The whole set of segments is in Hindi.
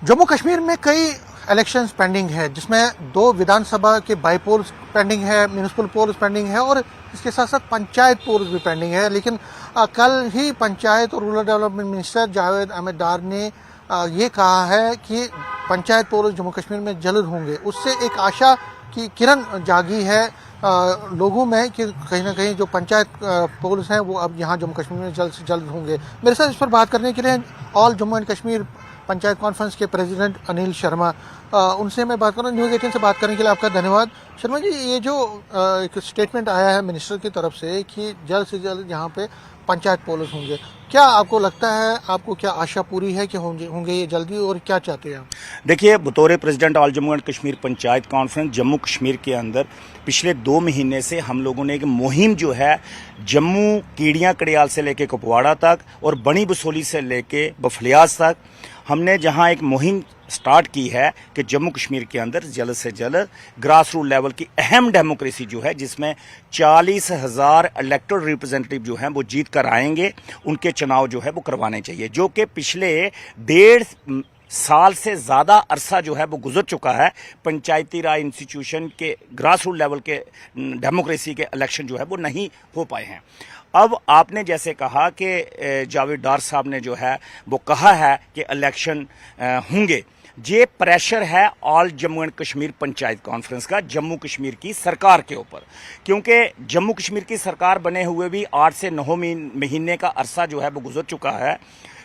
जम्मू कश्मीर में कई इलेक्शंस पेंडिंग है, जिसमें 2 विधानसभा के बाई पोल्स पेंडिंग है, म्यूनिसिपल पोल्स पेंडिंग है और इसके साथ साथ पंचायत पोल्स भी पेंडिंग है। लेकिन कल ही पंचायत और rural development minister Javed Ahmad Dar ने ये कहा है कि पंचायत पोल्स जम्मू कश्मीर में जल्द होंगे। उससे एक आशा की किरण जागी है लोगों में कि कहीं ना कहीं जो पंचायत पोल्स हैं वो अब यहाँ जम्मू कश्मीर में जल्द से जल्द होंगे। मेरे साथ इस पर बात करने के लिए all Jammu and Kashmir panchayat conference के प्रेसिडेंट अनिल शर्मा, उनसे मैं बात कर रहा हूँ। न्यूज़ 18 से बात करने के लिए आपका धन्यवाद। शर्मा जी, ये जो एक स्टेटमेंट आया है मिनिस्टर की तरफ से कि जल्द से जल्द यहाँ पे पंचायत पोल्स होंगे, क्या आपको लगता है, आपको क्या आशा पूरी है कि होंगे ये जल्दी, और क्या चाहते हैं आप? देखिए, बतौर president all Jammu and Kashmir panchayat conference Jammu Kashmir के अंदर पिछले 2 महीने से हम लोगों ने एक मुहिम जो है जम्मू कीड़ियाँ कड़ियाल से लेके कुपवाड़ा तक और बनी बसोली से लेके बफलियाज तक हमने जहां एक मुहिम स्टार्ट की है कि जम्मू कश्मीर के अंदर जल्द से जल्द ग्रास रूट लेवल की अहम डेमोक्रेसी जो है, जिसमें 40,000 इलेक्टेड रिप्रेजेंटेटिव जो हैं वो जीत कर आएंगे, उनके चुनाव जो है वो करवाने चाहिए। जो कि पिछले 1.5 साल से ज़्यादा अरसा जो है वो गुजर चुका है, पंचायती राज इंस्टीट्यूशन के ग्रास रूट लेवल के डेमोक्रेसी के इलेक्शन जो है वो नहीं हो पाए हैं। अब आपने जैसे कहा कि जावेद डार साहब ने जो है वो कहा है कि इलेक्शन होंगे, ये प्रेशर है all Jammu and Kashmir panchayat conference का जम्मू कश्मीर की सरकार के ऊपर, क्योंकि जम्मू कश्मीर की सरकार बने हुए भी 8 से 9 महीने का अरसा जो है वो गुजर चुका है,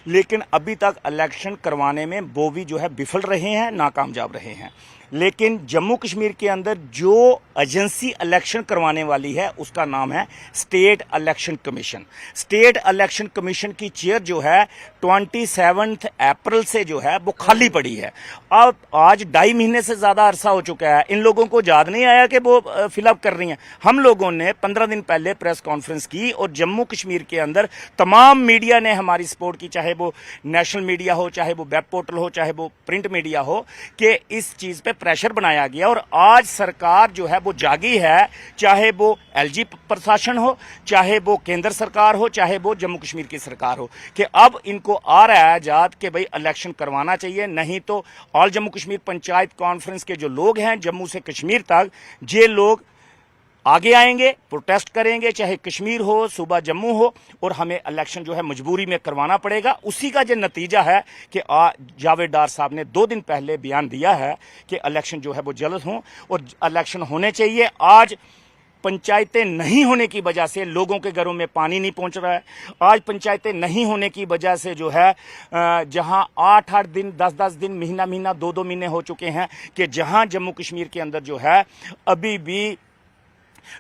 लेकिन अभी तक इलेक्शन करवाने में वो भी जो है विफल रहे हैं, नाकामयाब रहे हैं। लेकिन जम्मू कश्मीर के अंदर जो एजेंसी इलेक्शन करवाने वाली है उसका नाम है state election commission. State election commission की चेयर जो है 27 अप्रैल से जो है वो खाली पड़ी है। अब आज 2.5 महीने से ज़्यादा अरसा हो चुका है, इन लोगों को याद नहीं आया कि वो फिलअप कर रही हैं। हम लोगों ने 15 दिन पहले प्रेस कॉन्फ्रेंस की और जम्मू कश्मीर के अंदर तमाम मीडिया ने हमारी सपोर्ट की, चाहे वो नेशनल मीडिया हो, चाहे वो वेब पोर्टल हो, चाहे वो प्रिंट मीडिया हो, कि इस चीज़ पे प्रेशर बनाया गया। और आज सरकार जो है वो जागी है, चाहे वो एलजी प्रशासन हो, चाहे वो केंद्र सरकार हो, चाहे वो जम्मू कश्मीर की सरकार हो, कि अब इनको आ रहा है याद कि भाई इलेक्शन करवाना चाहिए, नहीं तो ऑल जम्मू कश्मीर पंचायत कॉन्फ्रेंस के जो लोग हैं जम्मू से कश्मीर तक, ये लोग आगे आएंगे, प्रोटेस्ट करेंगे, चाहे कश्मीर हो, सूबा जम्मू हो, और हमें इलेक्शन जो है मजबूरी में करवाना पड़ेगा। उसी का जो नतीजा है कि जावेद डार साहब ने 2 दिन पहले बयान दिया है कि इलेक्शन जो है वो जल्द हों और इलेक्शन होने चाहिए। आज पंचायतें नहीं होने की वजह से लोगों के घरों में पानी नहीं पहुंच रहा है। आज पंचायतें नहीं होने की वजह से जो है जहां 8-8 दिन, 10-10 दिन, महीना 2-2 महीने हो चुके हैं कि जहां जम्मू कश्मीर के अंदर जो है अभी भी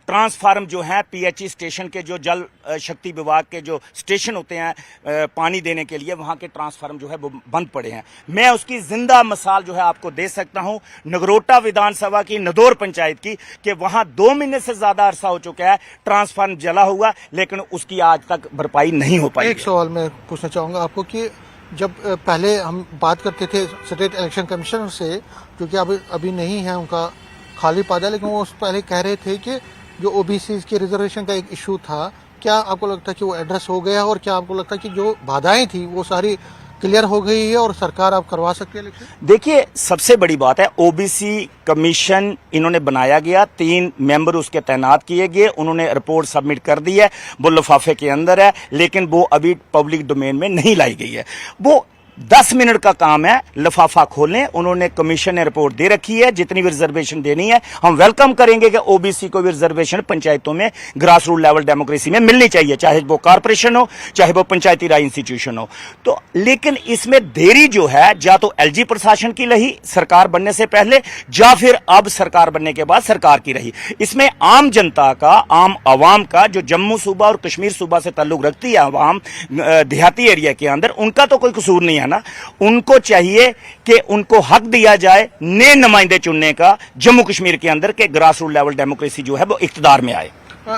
ट्रांसफार्म जो है पीएचई स्टेशन के, जो जल शक्ति विभाग के जो स्टेशन होते हैं पानी देने के लिए, वहां के ट्रांसफार्म जो है वो बंद पड़े हैं। मैं उसकी जिंदा मिसाल जो है आपको दे सकता हूं नगरोटा विधानसभा की नदौर पंचायत की, कि वहां 2 महीने से ज्यादा अरसा हो चुका है क्ट्रांसफार्म जला हुआ, लेकिन उसकी आज तक भरपाई नहीं हो पाई। एक सवाल मैं पूछना चाहूंगा आपको कि जब पहले हम बात करते थे स्टेट इलेक्शन कमीशन से, जो कि अभी नहीं है, उनका खाली पद है, लेकिन वो पहले कह रहे थे कि जो ओबीसी के रिजर्वेशन का एक इशू था, क्या आपको लगता है कि वो एड्रेस हो गया, और क्या आपको लगता है कि जो बाधाएं थी वो सारी क्लियर हो गई है और सरकार अब करवा सकती है इलेक्शन? देखिए, सबसे बड़ी बात है ओबीसी कमीशन इन्होंने बनाया गया, 3 मेंबर उसके तैनात किए गए, उन्होंने रिपोर्ट सबमिट कर दी है, वो लिफाफे के अंदर है, लेकिन वो अभी पब्लिक डोमेन में नहीं लाई गई है। वो 10 मिनट का काम है, लिफाफा खोलें, उन्होंने कमीशन ने रिपोर्ट दे रखी है, जितनी भी रिजर्वेशन देनी है हम वेलकम करेंगे कि ओबीसी को भी रिजर्वेशन पंचायतों में ग्रास रूट लेवल डेमोक्रेसी में मिलनी चाहिए, चाहे वो कारपोरेशन हो, चाहे वो पंचायती राज इंस्टीट्यूशन हो। तो लेकिन इसमें देरी जो है, या तो एलजी प्रशासन की रही सरकार बनने से पहले, या फिर अब सरकार बनने के बाद सरकार की रही। इसमें आम जनता का, आम आवाम का, जो जम्मू सूबा और कश्मीर सूबा से ताल्लुक रखती है आवाम देहाती एरिया के अंदर, उनका तो कोई कसूर नहीं है ना। उनको चाहिए कि उनको हक दिया जाए नए नुमाइंदे चुनने का जम्मू कश्मीर के अंदर, के ग्रास रूट लेवल डेमोक्रेसी जो है वो इख्तिदार में आए।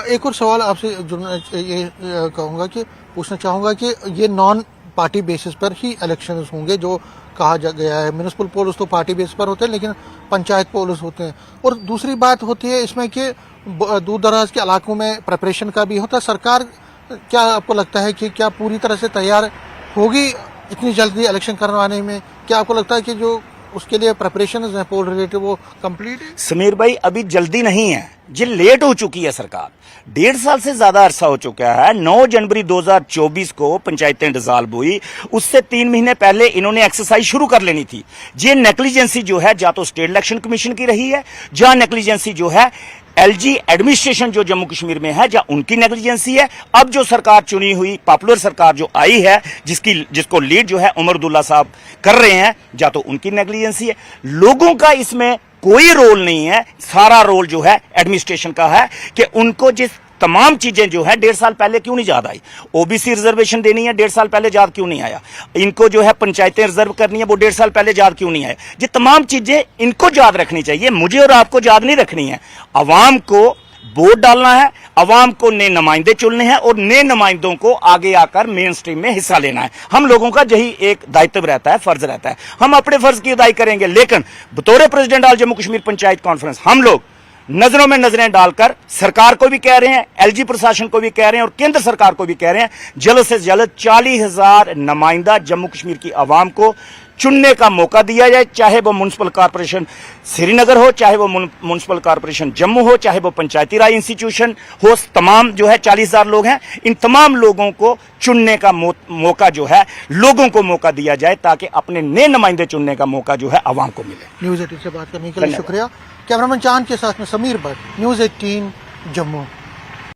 एक और सवाल आपसे जुड़ना ये कहूंगा कि पूछना चाहूंगा कि ये नॉन पार्टी बेसिस पर ही इलेक्शन होंगे, जो कहा गया है। म्यूनिसिपल पोल्स तो पार्टी बेसिस पर होते हैं, लेकिन पंचायत पोल्स होते हैं। और दूसरी बात होती है इसमें कि दूर दराज के इलाकों में प्रिपरेशन का भी होता है। सरकार, क्या आपको लगता है कि क्या पूरी तरह से तैयार होगी इतनी जल्दी इलेक्शन करवाने में? क्या आपको लगता है कि जो उसके लिए प्रिपरेशन है पोल रिलेटेड वो कंप्लीट है? समीर भाई अभी जल्दी नहीं है, ये लेट हो चुकी है सरकार। 1.5 साल से ज्यादा अरसा हो चुका है। 9 जनवरी 2024 को पंचायतें डिसॉल्व हुई, उससे 3 महीने पहले इन्होंने एक्सरसाइज शुरू कर लेनी थी। ये नेग्लिजेंसी जो है या तो स्टेट इलेक्शन कमीशन की रही है, या नेग्लिजेंसी जो है एलजी एडमिनिस्ट्रेशन जो जम्मू कश्मीर में है, या उनकी नेग्लिजेंसी है। अब जो सरकार चुनी हुई पॉपुलर सरकार जो आई है, जिसको लीड जो है उमर अब्दुल्ला साहब कर रहे हैं, या तो उनकी नेग्लिजेंसी है। लोगों का इसमें कोई रोल नहीं है, सारा रोल जो है एडमिनिस्ट्रेशन का है कि उनको जिस तमाम चीजें जो है 1.5 साल पहले क्यों नहीं याद आई। ओबीसी रिजर्वेशन देनी है, 1.5 साल पहले याद क्यों नहीं आया। इनको जो है पंचायतें रिजर्व करनी है, वो 1.5 साल पहले याद क्यों नहीं आया। ये तमाम चीजें इनको याद रखनी चाहिए, मुझे और आपको याद नहीं रखनी है। अवाम को वोट डालना है, अवाम को नए नुमाइंदे चुनने हैं और नए नुमाइंदों को आगे आकर मेन स्ट्रीम में हिस्सा लेना है। हम लोगों का यही एक दायित्व रहता है, फर्ज रहता है। हम अपने फर्ज की अदाई करेंगे, लेकिन बतौर president all Jammu Kashmir panchayat conference हम लोग नजरों में नजरें डालकर सरकार को भी कह रहे हैं, एलजी प्रशासन को भी कह रहे हैं और केंद्र सरकार को भी कह रहे हैं, जल्द से जल्द 40,000 नुमाइंदा जम्मू कश्मीर की आवाम को चुनने का मौका दिया जाए। चाहे वो म्युनिसिपल कॉर्पोरेशन श्रीनगर हो, चाहे वो म्युनिसिपल कॉर्पोरेशन जम्मू हो, चाहे वो पंचायती राज इंस्टीट्यूशन हो, तमाम जो है 40,000 लोग हैं, इन तमाम लोगों को चुनने का मौका जो है लोगों को मौका दिया जाए, ताकि अपने नए नुमाइंदे चुनने का मौका जो है आवाम को मिले। न्यूज़ 18 से बात करने के लिए शुक्रिया। कैमरामैन चांद के साथ में समीर भट्ट, न्यूज़ 18 जम्मू।